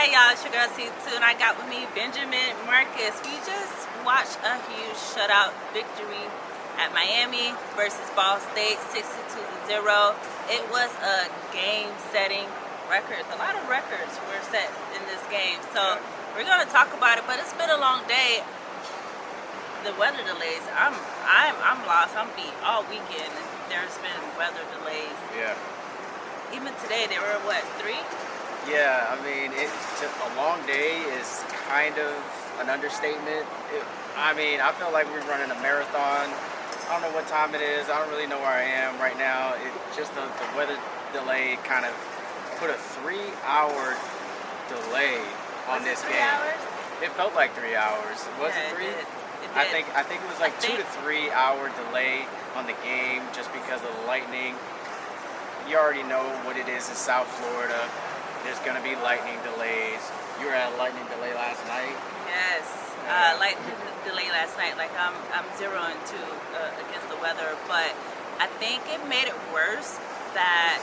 Hey y'all, it's your girl C2 and I got with me Benjamin Marcus. We just watched a huge shutout victory at Miami versus Ball State, 62-0. It was a game-setting record. A lot of records were set in this game. So we're gonna talk about it, but it's been a long day. The weather delays, I'm lost. I'm beat all weekend. There's been weather delays. Yeah. Even today, there were what, 3? Yeah, I mean, a long day is kind of an understatement. I feel like we're running a marathon. I don't know what time it is. I don't really know where I am right now. It just the weather delay kind of put a 3-hour delay on this game. Hours? It felt like 3 hours. Was Yeah, it 3? It did. I think it was like 2 to 3 hour delay on the game just because of the lightning. You already know what it is in South Florida. There's going to be lightning delays. You were at a lightning delay last night? Yes, lightning delay last night. Like I'm 0-2 against the weather, but I think it made it worse that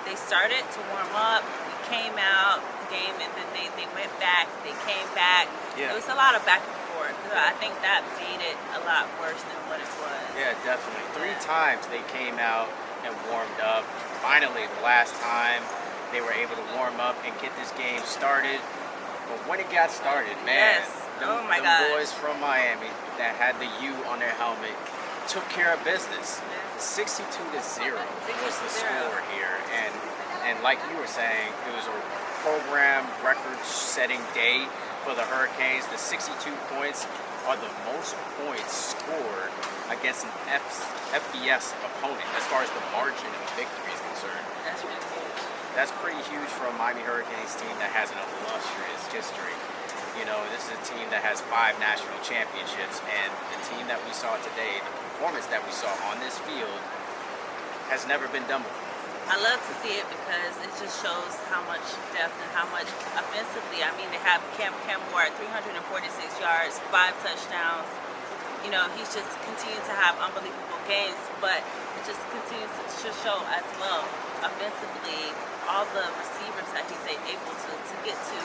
they started to warm up. We came out the game, and then they went back. They came back. Yeah. It was a lot of back and forth. I think that made it a lot worse than what it was. Yeah, definitely. 3 times they came out and warmed up. Finally, the last time, they were able to warm up and get this game started. But when it got started, man, Yes. the boys from Miami that had the U on their helmet took care of business. 62-0 was the score here. And like you were saying, it was a program record-setting day for the Hurricanes. The 62 points are the most points scored against an FBS opponent as far as the margin of victory is concerned. That's really cool. That's pretty huge for a Miami Hurricanes team that has an illustrious history. You know, this is a team that has 5 national championships, and the team that we saw today, the performance that we saw on this field, has never been done before. I love to see it because it just shows how much depth and how much offensively. I mean, they have Cam Moore at 346 yards, 5 touchdowns. You know, he's just continued to have unbelievable games, but it just continues to show as well offensively all the receivers that he's able to get to,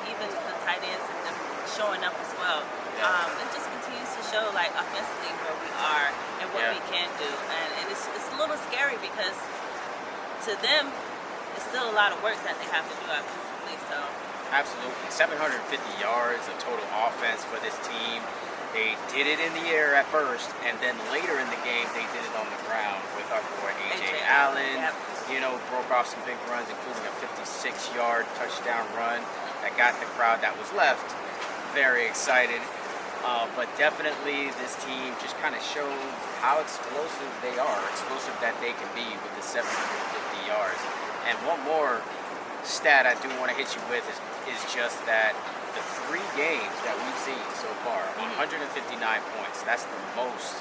even the tight ends and them showing up as well. It just continues to show like offensively where we are and what we can do, and it's a little scary because to them it's still a lot of work that they have to do offensively. So absolutely, 750 yards of total offense for this team. They did it in the air at first, and then later in the game, they did it on the ground with our boy A.J. Allen. Yep. You know, broke off some big runs, including a 56-yard touchdown run that got the crowd that was left very excited. But definitely, this team just kind of showed how explosive they are, explosive that they can be with the 750 yards. And one more stat I do want to hit you with is just that the 3 games that we've seen so far, 159 points. That's the most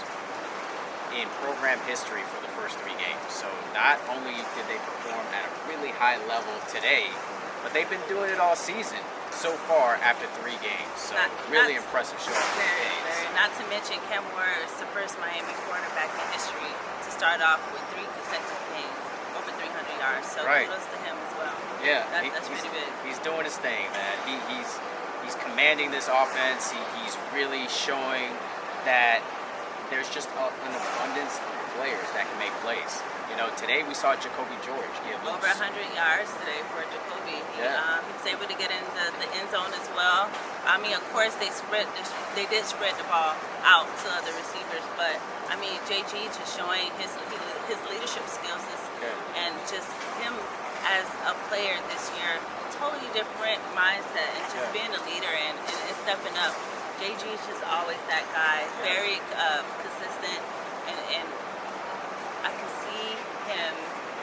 in program history for the first 3 games. So not only did they perform at a really high level today, but they've been doing it all season so far after 3 games. So really impressive showing for the Canes. Not to mention, Cam Moore is the first Miami quarterback in history to start off with 3 consecutive games over 300 yards. So kudos to him as well. Yeah, that's really good. He's doing his thing, man. He's commanding this offense. He's really showing that there's just an abundance of players that can make plays. You know, today we saw Jacoby George get loose. Over 100 yards today for Jacoby. He was able to get in the end zone as well. I mean, of course, they did spread the ball out to other receivers, but I mean, JG just showing his leadership skills and just him as a player this year, totally different mindset and just being a leader and stepping up. JG is just always that guy, very consistent, and I can see him,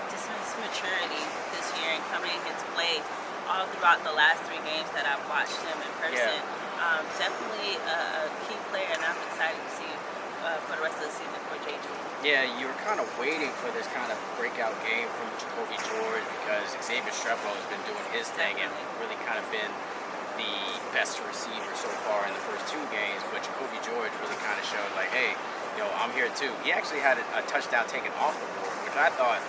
just his maturity this year and coming into play all throughout the last 3 games that I've watched him in person. Definitely a key player, and I'm excited to see for the rest of the season for JG. Yeah, you were kind of waiting for this kind of breakout game from Jacoby George because Xavier Streplo has been doing his thing and really kind of been the best receiver so far in the first 2 games. But Jacoby George really kind of showed like, hey, yo, I'm here too. He actually had a touchdown taken off the board, which I thought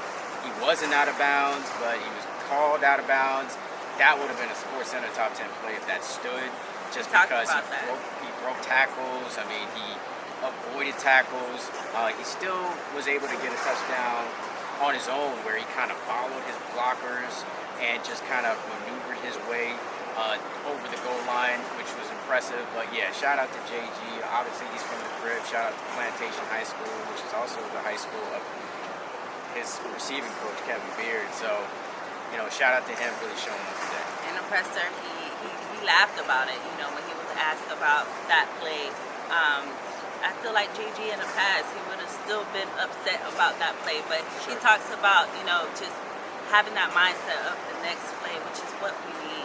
he wasn't out of bounds, but he was called out of bounds. that would have been a Sports Center top 10 play if that stood, just Talk because about that. he broke tackles. I mean, he avoided tackles. He still was able to get a touchdown on his own, where he kind of followed his blockers and just kind of maneuvered his way over the goal line, which was impressive. But yeah, shout out to JG. Obviously, he's from the crib. Shout out to Plantation High School, which is also the high school of his receiving coach, Kevin Beard. So, you know, shout out to him really showing up today. And the presser, he laughed about it, you know, when he was asked about that play. I feel like JG in the past, he would have still been upset about that play, but he talks about, you know, just having that mindset of the next play, which is what we need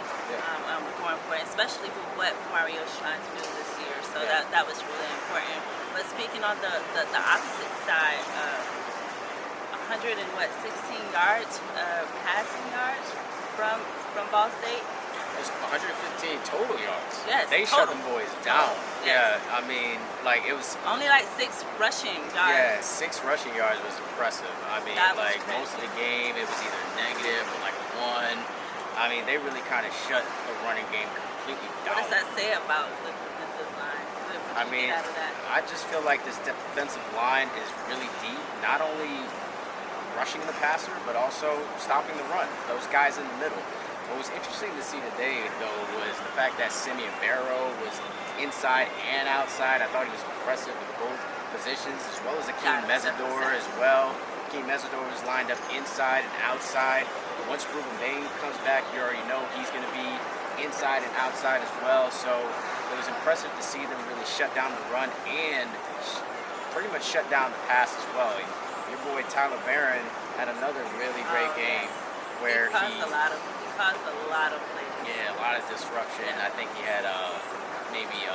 going for, especially with what Mario's trying to do this year. So that was really important. But speaking on the opposite side, 116 yards, passing yards from Ball State. It's 115 total yards. Yes, they total. shut them boys down. Yes. Yeah, I mean, like it was only like 6 rushing yards. Yeah, 6 rushing yards was impressive. I mean, like most of the game, it was either negative or like 1. I mean, they really kind of shut the running game completely down. What does that say about the defensive line? I mean, I just feel like this defensive line is really deep. Not only rushing the passer, but also stopping the run. Those guys in the middle. What was interesting to see today, though, was the fact that Simeon Barrow was inside and outside. I thought he was impressive with both positions, as well as Akeem Mesidor as well. Akeem Mesidor was lined up inside and outside. Once Ruben Bain comes back, you already know he's going to be inside and outside as well. So it was impressive to see them really shut down the run and pretty much shut down the pass as well. Your boy Tyler Barron had another really great game where he caused a lot of plays. Yeah, a lot of disruption. I think he had maybe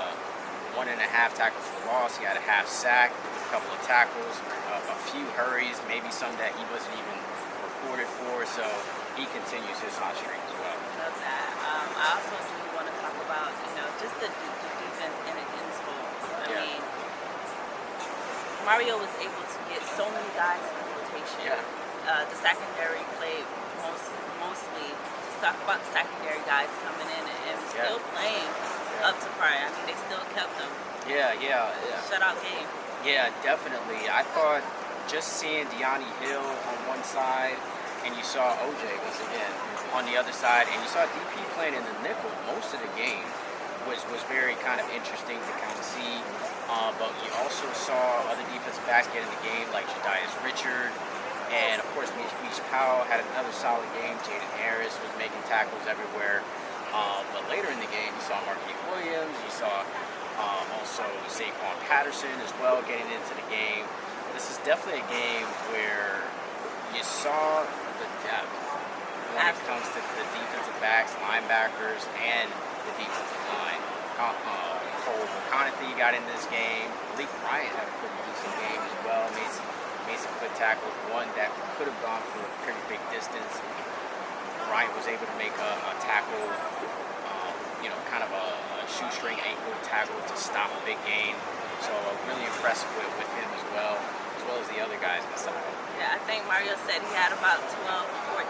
1.5 tackles for loss. He had a half sack, a couple of tackles, a few hurries, maybe some that he wasn't even reported for. So he continues his hot streak as well. Love that. I also do want to talk about, you know, just the defense in this whole. I mean, Mario was able to get so many guys in rotation. Yeah. The secondary played mostly. Talk about the secondary guys coming in and still playing up to par. I mean, they still kept them. Yeah. Shutout game. Yeah, definitely. I thought just seeing Deani Hill on one side, and you saw OJ once again on the other side, and you saw DP playing in the nickel most of the game was very kind of interesting to kind of see. But you also saw other defensive backs get in the game, like Jadias Richard. And of course, Meach Powell had another solid game. Jaden Harris was making tackles everywhere. But later in the game, you saw Marquise Williams. You saw also Saquon Patterson as well getting into the game. This is definitely a game where you saw the depth when it comes to the defensive backs, linebackers, and the defensive line. Cole McConaughey got in this game. Malik Bryant had a pretty decent game as well. Made some good tackles, one that could have gone for a pretty big distance. Bryant was able to make a tackle, kind of a shoestring ankle tackle to stop a big gain. So really impressed with him as well as the other guys inside. Yeah, I think Mario said he had about 12, 14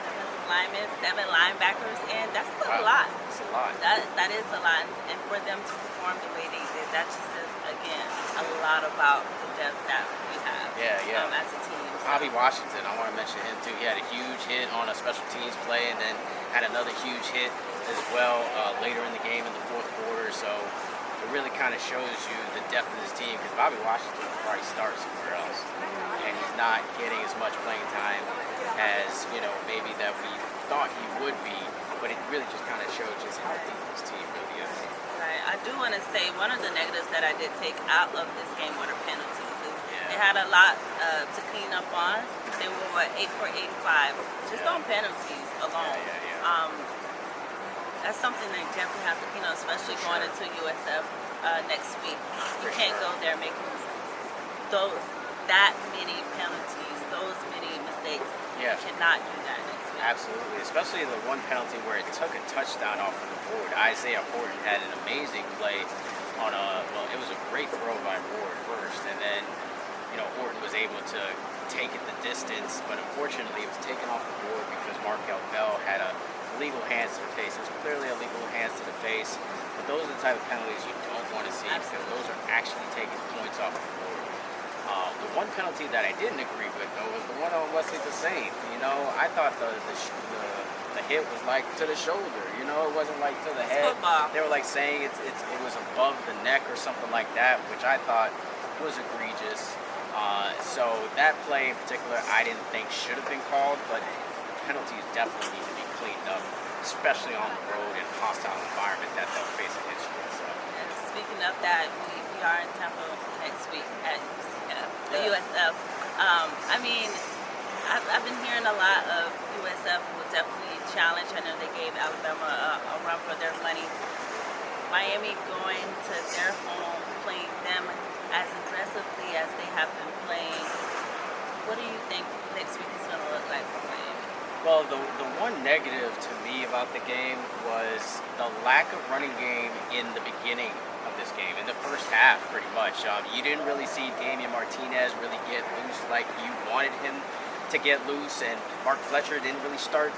defensive linemen, 7 linebackers, and that's a lot. That's a lot. That is a lot, and for them to perform the way they did, that just says again a lot about the depth that we have. As a team. Bobby Washington, I want to mention him too. He had a huge hit on a special teams play, and then had another huge hit as well later in the game in the fourth quarter. So it really kind of shows you the depth of this team, because Bobby Washington will probably start somewhere else, and he's not getting as much playing time as maybe that we thought he would be. But it really just kind of shows just how deep this team really is. Right. I do want to say one of the negatives that I did take out of this game were the penalties. They had a lot to clean up on. They were 8 for 85 just on penalties alone. That's something they definitely have to clean up, especially going into USF next week. You can't go there making that many penalties, those many mistakes. You cannot do that next week. Absolutely, especially the one penalty where it took a touchdown off of the board. Isaiah Horton had an amazing play on it was a great throw by Ward first, and then Horton was able to take it the distance, but unfortunately it was taken off the board because Markel Bell had a illegal hands to the face. It was clearly illegal hands to the face, but those are the type of penalties you don't want to see because those are actually taking points off the board. The one penalty that I didn't agree with, though, was the one on Wesley Desane. You know, I thought the hit was like to the shoulder. You know, it wasn't like to the head. Football. They were like saying it was above the neck or something like that, which I thought was egregious. So that play in particular, I didn't think should have been called, but penalties definitely need to be cleaned up, especially on the road in a hostile environment that they'll face against USF. And speaking of that, we are in Tampa next week at USF. I mean, I've been hearing a lot of USF will definitely challenge. I know they gave Alabama a run for their money. Miami going to their home, playing them as aggressively as they have been playing. What do you think next week is going to look like for Miami? Well, the one negative to me about the game was the lack of running game in the beginning of this game, in the first half, pretty much. You didn't really see Damian Martinez really get loose like you wanted him to get loose, and Mark Fletcher didn't really start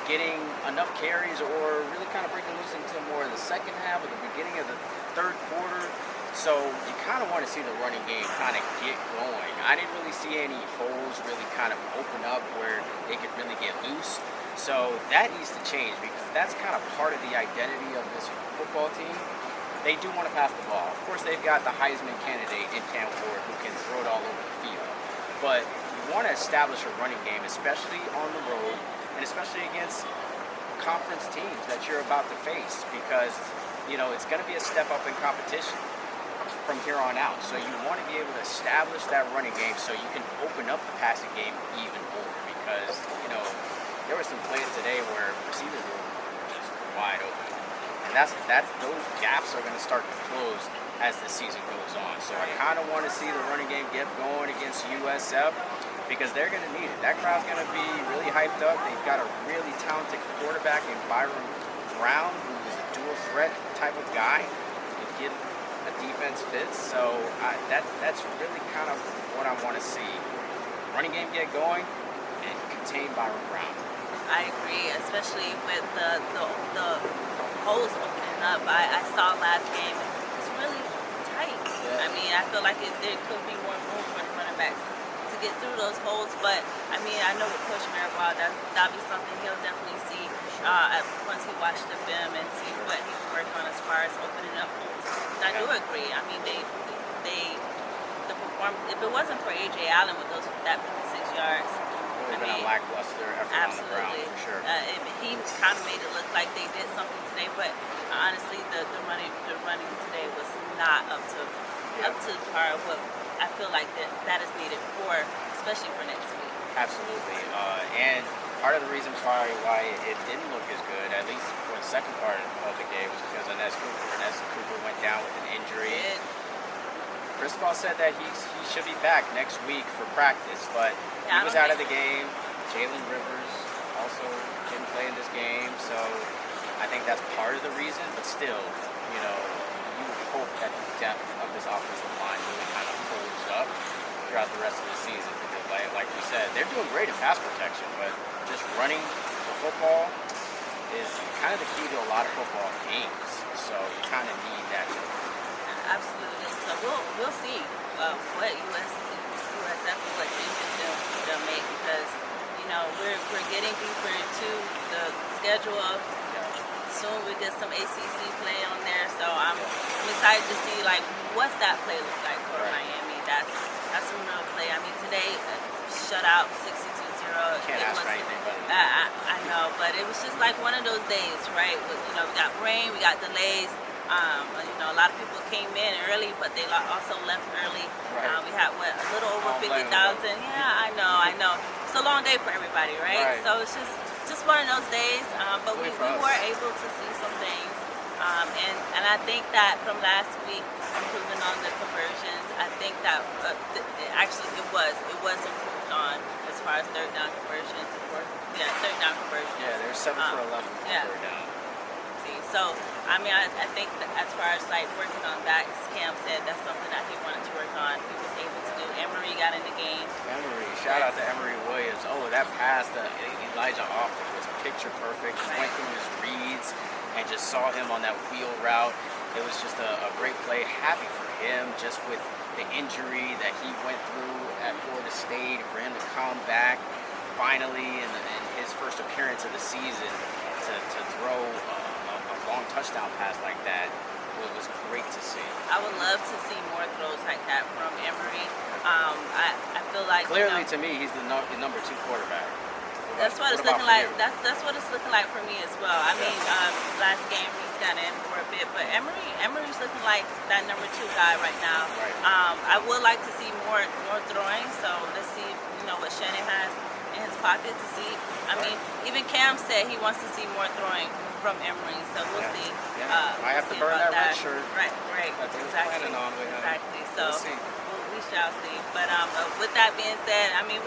getting enough carries or really kind of breaking loose until more in the second half or the beginning of the third quarter. So you kind of want to see the running game kind of get going. I didn't really see any holes really kind of open up where they could really get loose. So that needs to change because that's kind of part of the identity of this football team. They do want to pass the ball. Of course, they've got the Heisman candidate in Cam Ward who can throw it all over the field. But you want to establish a running game, especially on the road and especially against conference teams that you're about to face because, you know, it's going to be a step up in competition from here on out. So you want to be able to establish that running game so you can open up the passing game even more because, you know, there were some plays today where receivers were just wide open. And those gaps are going to start to close as the season goes on. So I kind of want to see the running game get going against USF because they're going to need it. That crowd's going to be really hyped up. They've got a really talented quarterback in Byron Brown, who is a dual threat type of guy who can get a defense fits. So that's really kind of what I want to see. Running game get going and contain Byron Brown. I agree, especially with the holes opening up. I saw last game, it's really tight. Yeah. I mean, I feel like there could be more room for the running backs to get through those holes, but I mean, I know with Coach Maribel, that'll be something he'll definitely see once he watched the film and see what he can work on as far as opening up holes. And I do agree. I mean, the performance, if it wasn't for A.J. Allen with that 56 yards, it would have been a lackluster effort on the ground, for sure. He kind of made it look like they did something today, but honestly, the running today was not up to par of what I feel like that is needed for, especially for next week. Absolutely, and part of the reason why it didn't look as good, at least for the second part of the game, was because of Ernest Cooper went down with an injury. Cristobal said that he should be back next week for practice, but he was out of the game. Jalen Rivers also didn't play in this game, so I think that's part of the reason. But still, you know, you would hope that the depth of this offensive line really kind of holds up throughout the rest of the season. Because, like we said, they're doing great in pass protection, but just running the football is kind of the key to a lot of football games. So you kind of need that. Absolutely. So we'll see what USF and what changes they'll make because we're getting deeper into the schedule. Soon we get some ACC play on there, so I'm excited to see like what's that play look like for Miami. That's some real play. I mean today shutout 62-0. Can't ask for anything better than that. I know, but it was just like one of those days, right? We got rain, we got delays. A lot of people came in early, but they also left early. Right. We had a little over 50,000. Yeah, I know. It's a long day for everybody, right? So it's just one of those days. But we were able to see some things, and I think that from last week, improving on the conversions. I think that it was improved on as far as third down conversions. Third down conversions. Yeah, they were 7 for 11 on third down. So, I mean, I think that as far as like working on that, as Cam said, that's something that he wanted to work on. He was able to do, Emery got in the game. Emery, shout out to Emery Williams. Oh, that pass to Elijah Often was picture perfect. He went through his reads and just saw him on that wheel route. It was just a great play. Happy for him, just with the injury that he went through at Florida State, for him to come back finally in his first appearance of the season to throw a long touchdown pass like that. It was great to see. I would love to see more throws like that from Emery. I feel like clearly to me he's the number 2 quarterback. That's what it's looking like. That's what it's looking like for me as well. I mean, last game he's got in for a bit, but Emery's looking like that number 2 guy right now. Right. I would like to see more throwing. So let's see, what Shannon has in his pocket to see. I mean, even Cam said he wants to see more throwing from Emery. So we'll see. Yeah. I have to burn that red shirt. Right. That they were Exactly. planning on with him. Exactly. So we'll see. we shall see. But with that being said, I mean,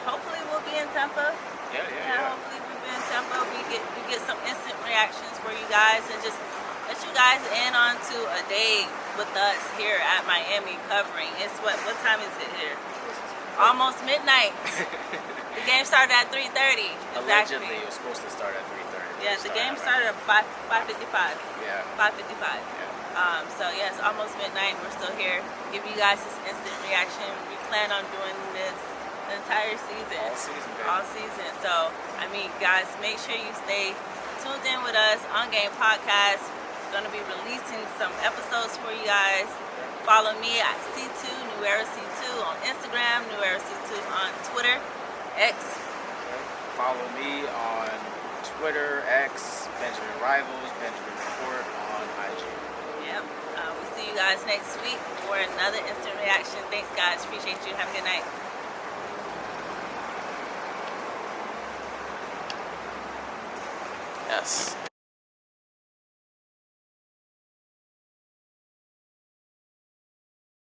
hopefully we'll be in Tampa. Yeah. Hopefully we'll be in Tampa. We get some instant reactions for you guys and just let you guys in onto a day with us here at Miami covering. It's what time is it here? Almost midnight. The game started at 3:30. Allegedly, it was supposed to start at 3:30. Yeah, the game started at 5:55. Yeah. 5:55. Yeah. So yeah, it's almost midnight. We're still here. Give you guys this instant reaction. We plan on doing this the entire season. All season, baby. All season. So I mean, guys, make sure you stay tuned in with us on Game Podcast. We're gonna be releasing some episodes for you guys. Follow me at C2 New Era C2 on Instagram, New Era C2 on Twitter, X. Follow me on Twitter, X, Benjamin Rivals, Benjamin Report on IG. Yep. We'll see you guys next week for another instant reaction. Thanks, guys. Appreciate you. Have a good night. Yes.